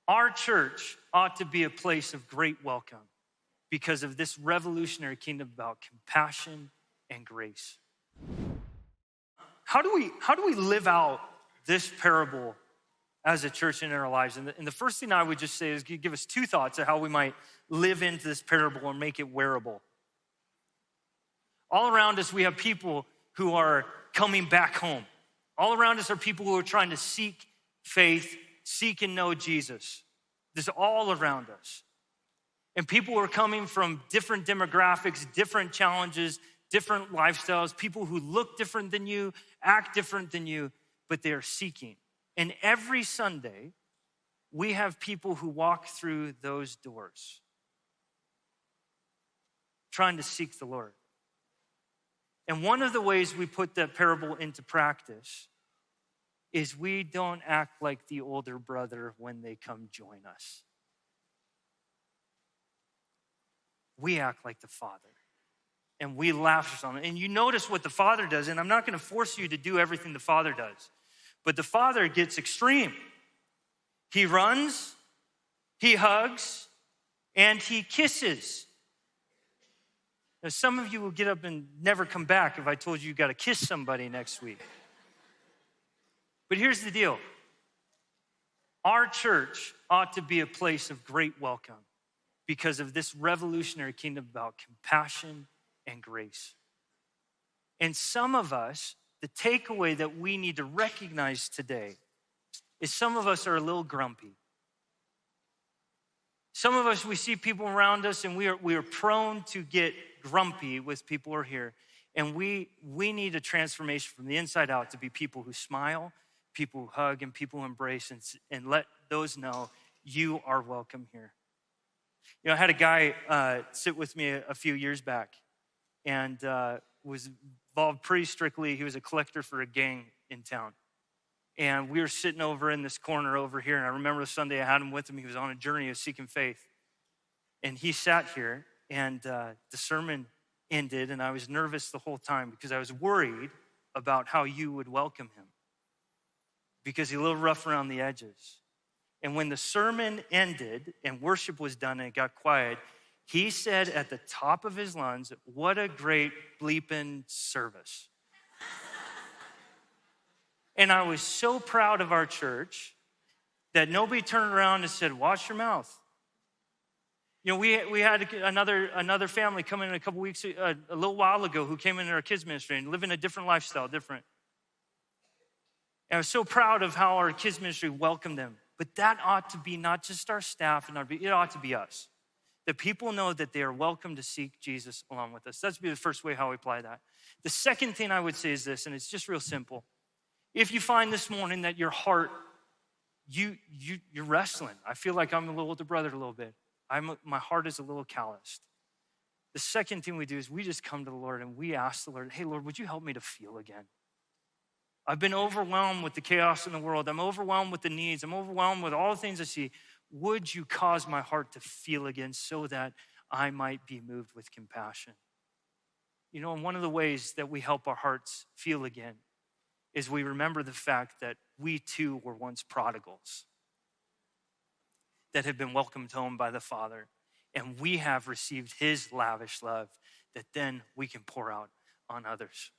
Our church ought to be a place of great welcome because of this revolutionary kingdom about compassion and grace. How do we live out this parable as a church in our lives? And the first thing I would just say is give us two thoughts of how we might live into this parable and make it wearable. All around us, we have people who are coming back home. All around us are people who are trying to seek faith, seek and know Jesus. This is all around us. And people are coming from different demographics, different challenges, different lifestyles, people who look different than you, act different than you, but they are seeking. And every Sunday, we have people who walk through those doors trying to seek the Lord. And one of the ways we put that parable into practice is we don't act like the older brother when they come join us. We act like the Father. And we laugh on it. And you notice what the Father does, and I'm not going to force you to do everything the Father does, but the Father gets extreme. He runs, he hugs, and he kisses. Now, some of you will get up and never come back if I told you got to kiss somebody next week. But here's the deal. Our church ought to be a place of great welcome because of this revolutionary kingdom about compassion and grace. And some of us, the takeaway that we need to recognize today is some of us are a little grumpy. Some of us, we see people around us and we are prone to get grumpy with people who are here. And we need a transformation from the inside out to be people who smile, people who hug, and people who embrace and let those know you are welcome here. You know, I had a guy sit with me a few years back and was involved pretty strictly. He was a collector for a gang in town. And we were sitting over in this corner over here. And I remember the Sunday I had him with him. He was on a journey of seeking faith. And he sat here and the sermon ended. And I was nervous the whole time because I was worried about how you would welcome him. Because he's a little rough around the edges. And when the sermon ended and worship was done and it got quiet, he said at the top of his lungs, "What a great bleeping service." And I was so proud of our church that nobody turned around and said, "Watch your mouth." You know, we had another family come in a couple weeks, a little while ago, who came into our kids ministry and living a different lifestyle, different. And I was so proud of how our kids ministry welcomed them. But that ought to be not just our staff, it ought to be us. That people know that they are welcome to seek Jesus along with us. That's be the first way how we apply that. The second thing I would say is this, and it's just real simple. If you find this morning that your heart, you're wrestling. I feel like I'm a little older brother a little bit. My heart is a little calloused. The second thing we do is we just come to the Lord and we ask the Lord, "Hey, Lord, would you help me to feel again? I've been overwhelmed with the chaos in the world. I'm overwhelmed with the needs. I'm overwhelmed with all the things I see. Would you cause my heart to feel again so that I might be moved with compassion?" You know, and one of the ways that we help our hearts feel again is we remember the fact that we too were once prodigals that have been welcomed home by the Father. And we have received his lavish love that then we can pour out on others.